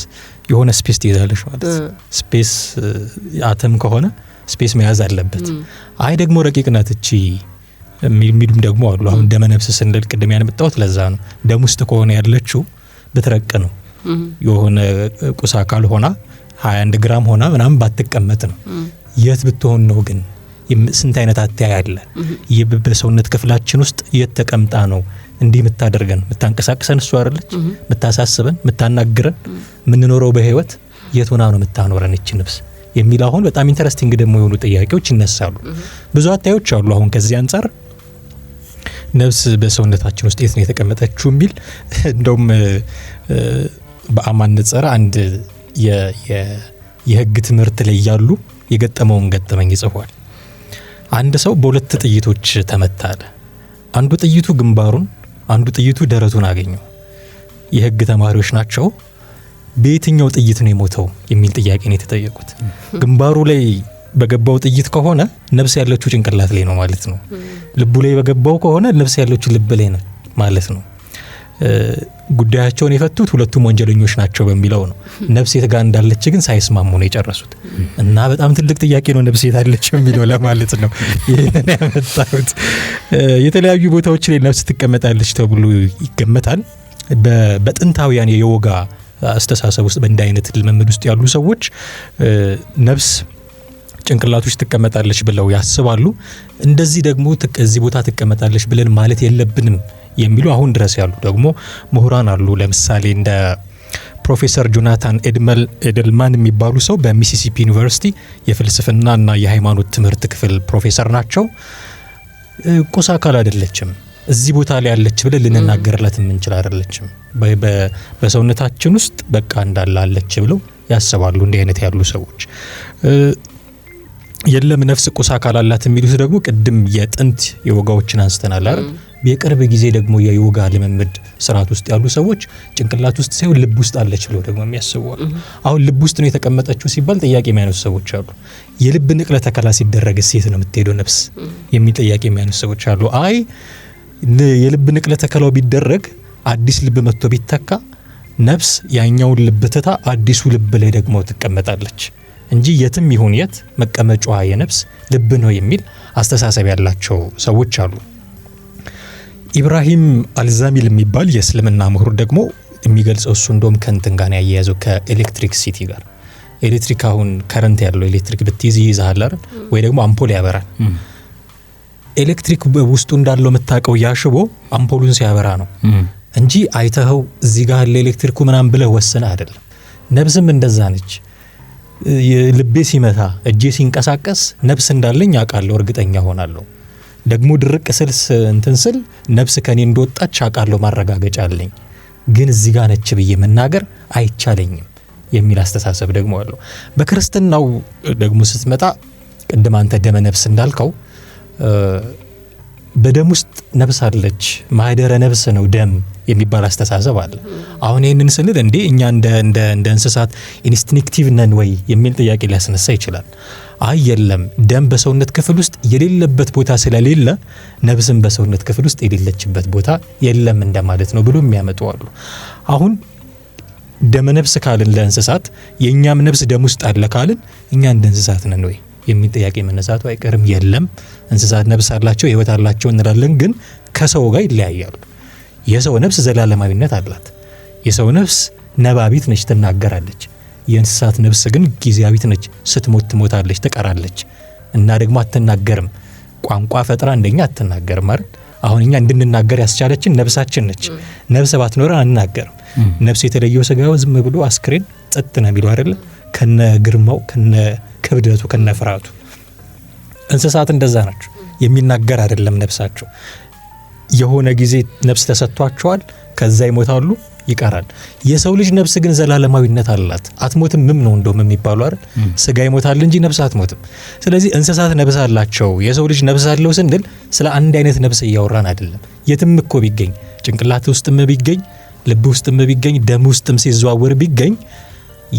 የሆነ ስፔስ ትይዛለች ማለት ስፔስ አተም ከሆነ ስፔስ መያዝ አለበት። አይ ደግሞ ረቂቅ ናት እቺ የሚሉም ደግሞ አሉ። አሁን ደመ ነፍስ ስንል ቅድም ያነጣሁት ለዛ ነው። ደም ውስጥ ከሆነ ያለችው ብትረቅ ነው የሆነ ቁስ አካል ሆና 21 ግራም ሆና ምናምን ባትቀመጥ ነው። የት ብትሆን ነው ግን? ስንት አይነት አተያይ አለ። በሰውነት ክፍላችን ውስጥ የት ተቀምጣ ነው እንዲህ የምታደርገን የምታንቀሳቅሰን? እሱ አይደለች የምታሳስበን የምታናግረን የምንኖረው በህይወት የት ሆና ነው የምታኖረን እቺ ነፍስ የሚል አሁን በጣም ኢንተረስቲንግ ደግሞ የሆኑ ጥያቄዎች ይነሳሉ። ብዙ አታዮች አሉ። አሁን ከዚህ አንፃር ነፍስ በሰውነታችን ውስጥ የት ነው የተቀመጠችው የሚል እንደውም በአማን ንጽር አንድ የህግ ትምህርት ላይ ያሉ የገጠመውን ገጠመኝ ይጽፏል። አንድ ሰው በሁለት ጥይቶች ተመታለ። አንዱ ጥይቱ ግንባሩን፣ አንዱ ጥይቱ ደረቱን አገኘው። የህግ ተማሪዎች ናቸው። በየትኛው ጥይት ነው የሞተው የሚል ጥያቄ ነው የተጠየቁት። ግንባሩ ላይ በገባው ጥይት ከሆነ ነፍስ ያለችው ጭንቅላት ላይ ነው ማለት ነው። ልቡ ላይ በገባው ከሆነ ነፍስ ያለችው ልብ ላይ ነው ማለት ነው። ጉዳያቸውን የፈቱት ሁለቱም ወንጀለኞች ናቸው በሚለው ነው። ነፍስ የት ጋር እንዳለች ግን ሳይስማሙ ነው የጨረሱት። እና በጣም ትልቅ ጥያቄ ነው ነፍስ የት አለች የሚለው ለማለት ነው ይሄንን ያመጣሁት። የተለያዩ ቦታዎች ላይ ነፍስ ትቀመጣለች ተብሎ ይገመታል። በጥንታውያን የዮጋ አስተሳሰብ ውስጥ በእንዲህ አይነት ልምምድ ውስጥ ያሉ ሰዎች ነፍስ ጭንቅላት ውስጥ ትቀመጣለች ብለው ያስባሉ። እንደዚህ ደግሞ እዚህ ቦታ ትቀመጣለች ብለን ማለት የለብንም የሚሉ አሁን ድረስ ያሉ ደግሞ ምሁራን አሉ። ለምሳሌ እንደ ፕሮፌሰር ጆናታን ኤድልማን የሚባሉ ሰው በሚሲሲፒ ዩኒቨርሲቲ የፍልስፍናና የሃይማኖት ትምህርት ክፍል ፕሮፌሰር ናቸው። ቁስ አካል አይደለችም እዚህ ቦታ ላይ ያለች ብለን ልንናገርላት የምንችል አይደለችም፣ በሰውነታችን ውስጥ በቃ እንዳላለች ብለው ያስባሉ እንዲህ አይነት ያሉ ሰዎች። የለም ነፍስ ቁስ አካል አላት የሚሉት ደግሞ ቅድም የጥንት የዮጋዎችን አንስተናል አይደል? የቅርብ ጊዜ ደግሞ የዮጋ ልምምድ ስርዓት ውስጥ ያሉ ሰዎች ጭንቅላት ውስጥ ሳይሆን ልብ ውስጥ አለች ብለው ደግሞ የሚያስቡ አሉ። አሁን ልብ ውስጥ ነው የተቀመጠችው ሲባል ጥያቄ የሚያነሱ ሰዎች አሉ። የልብ ንቅለ ተከላ ሲደረግ ሴት ነው የምትሄደው ነፍስ የሚል ጥያቄ የሚያነሱ ሰዎች አሉ። አይ የልብ ንቅለ ተከላው ቢደረግ አዲስ ልብ መጥቶ ቢተካ ነፍስ ያኛውን ልብ ትታ አዲሱ ልብ ላይ ደግሞ ትቀመጣለች እንጂ የትም ይሁን የት መቀመጫዋ የነፍስ ልብ ነው የሚል አስተሳሰብ ያላቸው ሰዎች አሉ። ኢብራሂም አልዛሚል የሚባል የእስልምና ምሁር ደግሞ የሚገልጸው እሱ እንደውም ከእንትን ጋር ያያያዘው ከኤሌክትሪክ ሲቲ ጋር። ኤሌክትሪክ አሁን ከረንት ያለው ኤሌክትሪክ ብትይዝ ይይዛል አይደል? ወይ ደግሞ አምፖል ያበራል። ኤሌክትሪክ ውስጡ እንዳለው የምታውቀው ያሽቦ አምፖሉን ሲያበራ ነው እንጂ አይተኸው እዚህ ጋር ለኤሌክትሪኩ ምናምን ብለህ ወሰነ አይደለም። ነፍስም እንደዛ ነች። ልቤ ሲመታ እጄ ሲንቀሳቀስ ነፍስ እንዳለኝ አውቃለሁ፣ እርግጠኛ ሆናለሁ። ደግሞ ድርቅ ስል ነፍስ ከኔ እንደወጣች አውቃለሁ፣ ማረጋገጫ አለኝ። ግን እዚህ ጋር ነች ብዬ መናገር አይቻለኝም የሚል አስተሳሰብ ደግሞ አለው። በክርስትናው ደግሞ ስትመጣ ቅድም አንተ ደመ ነፍስ እንዳልከው በደም ውስጥ ነፍስ አለች፣ ማህደረ ነፍስ ነው ደም የሚባል አስተሳሰብ አለ። አሁን ይሄንን ስንል እንዴ እኛ እንደ እንስሳት ኢንስቲንክቲቭ ነን ወይ የሚል ጥያቄ ሊያስነሳ ይችላል። አይ የለም፣ ደም በሰውነት ክፍል ውስጥ የሌለበት ቦታ ስለሌለ ነፍስም በሰውነት ክፍል ውስጥ የሌለችበት ቦታ የለም እንደማለት ነው ብሎ የሚያመጡ አሉ። አሁን ደመ ነፍስ ካልን ለእንስሳት የኛም ነፍስ ደም ውስጥ አለ ካልን እኛ እንደ እንስሳት ነን ወይ የሚል ጥያቄ መነሳቱ አይቀርም። የለም እንስሳት ነፍስ አላቸው፣ ህይወት አላቸው እንላለን፣ ግን ከሰው ጋር ይለያያሉ። የሰው ነፍስ ዘላለማዊነት አላት። የሰው ነፍስ ነባቢት ነች፣ ትናገራለች። የእንስሳት ነፍስ ግን ጊዜያዊት ነች፣ ስትሞት ትሞታለች፣ ትቀራለች እና ደግሞ አትናገርም። ቋንቋ ፈጥራ እንደኛ አትናገርም አይደል? አሁን እኛ እንድንናገር ያስቻለችን ነፍሳችን ነች። ነፍስ ባትኖረን አንናገርም። ነፍስ የተለየው ስጋው ዝም ብሎ አስክሬን ጸጥ ነው ቢሉ አይደል? ከነ ግርማው ከነ ክብደቱ ከነ ፍራቱ። እንስሳት እንደዛ ናቸው፣ የሚናገር አይደለም ነፍሳቸው። የሆነ ጊዜ ነፍስ ተሰጥቷቸዋል፣ ከዛ ይሞታሉ፣ ይቀራል። የሰው ልጅ ነፍስ ግን ዘላለማዊነት አላት። አትሞትም ነው እንደውም የሚባለው አይደል? ስጋ ይሞታል እንጂ ነፍስ አትሞትም። ስለዚህ እንስሳት ነፍስ አላቸው፣ የሰው ልጅ ነፍስ አለው ስንል ስለ አንድ አይነት ነፍስ እያወራን አይደለም። የትም እኮ ቢገኝ፣ ጭንቅላት ውስጥም ቢገኝ፣ ልብ ውስጥም ቢገኝ፣ ደም ውስጥም ሲዘዋወር ቢገኝ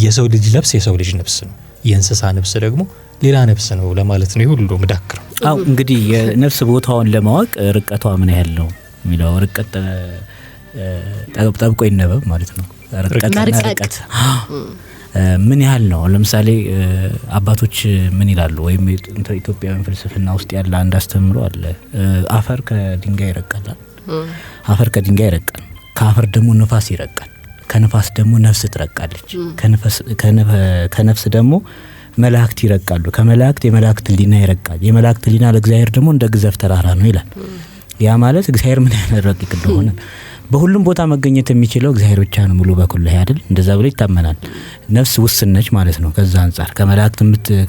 የሰው ልጅ ነፍስ የሰው ልጅ ነፍስ ነው። የእንስሳ ነፍስ ደግሞ ሌላ ነፍስ ነው ለማለት ነው ሁሉ ምዳክረው። አው እንግዲህ የነፍስ ቦታውን ለማወቅ ርቀቷ ምን ያህል ነው የሚለው ርቀት ጠብቆ ይነበብ ማለት ነው። ርቀት ምን ያህል ነው? ለምሳሌ አባቶች ምን ይላሉ? ወይም ኢትዮጵያውያን ፍልስፍና ውስጥ ያለ አንድ አስተምሮ አለ። አፈር ከድንጋይ ይረቃል። አፈር ከድንጋይ ይረቃል። ከአፈር ደግሞ ነፋስ ይረቃል። ከነፋስ ደግሞ ነፍስ ትረቃለች። ከነፍስ ደግሞ መላእክት ይረቃሉ። ከመላእክት የመላእክት ሕሊና ይረቃል። የመላእክት ሕሊና ለእግዚአብሔር ደግሞ እንደ ግዘፍ ተራራ ነው ይላል። ያ ማለት እግዚአብሔር ምን ያህል ረቂቅ እንደሆነ በሁሉም ቦታ መገኘት የሚችለው እግዚአብሔር ብቻ ነው። ሙሉ በኩል አይደል? እንደዛ ብሎ ይታመናል። ነፍስ ውስን ነች ማለት ነው። ከዛ አንፃር ከመላእክት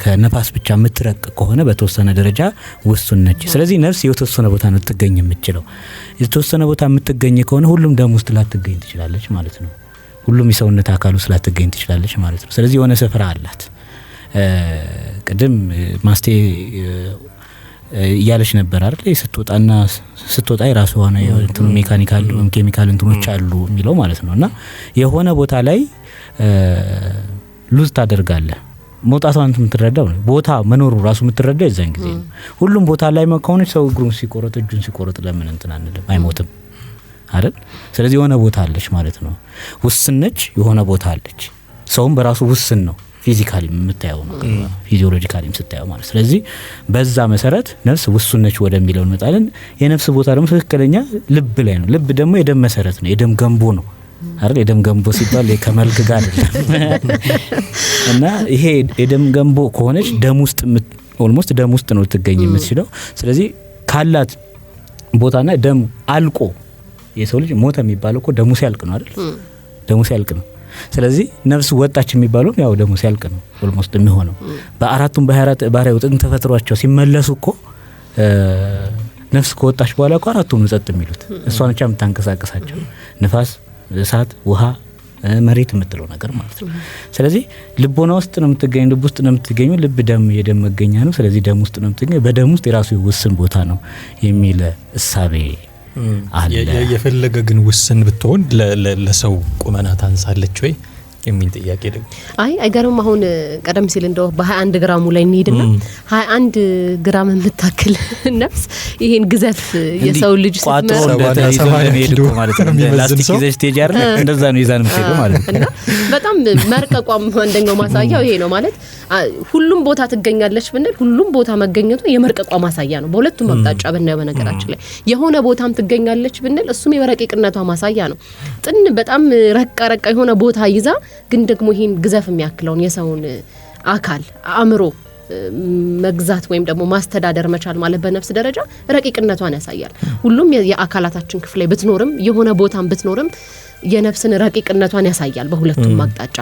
ከነፋስ ብቻ የምትረቅ ከሆነ በተወሰነ ደረጃ ውስን ነች። ስለዚህ ነፍስ የተወሰነ ቦታ ነው ትገኝ የምትችለው። የተወሰነ ቦታ የምትገኝ ከሆነ ሁሉም ደም ውስጥ ላትገኝ ትችላለች ማለት ነው። ሁሉም የሰውነት አካል ውስጥ ላትገኝ ትችላለች ማለት ነው። ስለዚህ የሆነ ስፍራ አላት። ቅድም ማስቴ እያለች ነበር አይደል? ስትወጣ የራሱ ሆነ እንትኑ ሜካኒካል ወይም ኬሚካል እንትኖች አሉ የሚለው ማለት ነው። እና የሆነ ቦታ ላይ ሉዝ ታደርጋለህ። መውጣቷን የምትረዳው ቦታ መኖሩ ራሱ የምትረዳው የዛን ጊዜ ነው። ሁሉም ቦታ ላይ መካውነች ሰው እግሩን ሲቆረጥ እጁን ሲቆረጥ ለምን እንትን አንልም? አይሞትም አይደል? ስለዚህ የሆነ ቦታ አለች ማለት ነው። ውስን ነች፣ የሆነ ቦታ አለች። ሰውም በራሱ ውስን ነው። ፊዚካሊ የምታየው ነው፣ ፊዚዮሎጂካሊ ስታየው ማለት። ስለዚህ በዛ መሰረት ነፍስ ውስን ነች ወደሚለው እንመጣለን። የነፍስ ቦታ ደግሞ ትክክለኛ ልብ ላይ ነው። ልብ ደግሞ የደም መሰረት ነው፣ የደም ገንቦ ነው አይደል? የደም ገንቦ ሲባል ከመልክ ጋር አይደለም። እና ይሄ የደም ገንቦ ከሆነች ደም ውስጥ ኦልሞስት ደም ውስጥ ነው ትገኝ የምትችለው። ስለዚህ ካላት ቦታና ደም አልቆ የሰው ልጅ ሞተ የሚባለው እኮ ደሙ ሲያልቅ ነው አይደል? ደሙ ሲያልቅ ነው። ስለዚህ ነፍስ ወጣች የሚባለው ያው ደሙ ሲያልቅ ነው ኦልሞስት የሚሆነው። በአራቱም ባህሪያት ጥንት ተፈጥሯቸው ሲመለሱ እኮ ነፍስ ከወጣች በኋላ እኮ አራቱም ነው ጸጥ የሚሉት። እሷ ነች የምታንቀሳቀሳቸው፣ ንፋስ፣ እሳት፣ ውሃ፣ መሬት የምትለው ነገር ማለት ነው። ስለዚህ ልቦና ውስጥ ነው የምትገኘው፣ ልብ ውስጥ ነው የምትገኘው። ልብ ደም የደም መገኛ ነው። ስለዚህ ደም ውስጥ ነው የምትገኘው። በደም ውስጥ የራሱ ውስን ቦታ ነው የሚል እሳቤ አለ። የፈለገ ግን ውስን ብትሆን ለሰው ቁመና ታንሳለች ወይ የሚል ጥያቄ ደግሞ አይገርም። አሁን ቀደም ሲል እንደው በ21 ግራሙ ላይ እንሄድና 21 ግራም የምታክል ነፍስ ይሄን ግዘፍ የሰው ልጅ ስትመረጥ ማለት ነው። ላስቲክ ይዘሽ ትሄጂ አይደል? እንደዛ ነው ይዛን የምትሄደው ማለት ነው። እና በጣም መርቀቋም አንደኛው ማሳያው ይሄ ነው ማለት ሁሉም ቦታ ትገኛለች ብንል ሁሉም ቦታ መገኘቱ የመርቀቋ ማሳያ ነው። በሁለቱም አቅጣጫ ብናየው በነገራችን ላይ የሆነ ቦታም ትገኛለች ብንል እሱም የረቂቅነቷ ማሳያ ነው። በጣም ረቃ የሆነ ቦታ ይዛ ግን ደግሞ ይሄን ግዘፍ የሚያክለውን የሰውን አካል አእምሮ መግዛት ወይም ደግሞ ማስተዳደር መቻል ማለት በነፍስ ደረጃ ረቂቅነቷን ያሳያል። ሁሉም የአካላታችን ክፍል ላይ ብትኖርም የሆነ ቦታም ብትኖርም የነፍስን ረቂቅነቷን ያሳያል በሁለቱም አቅጣጫ።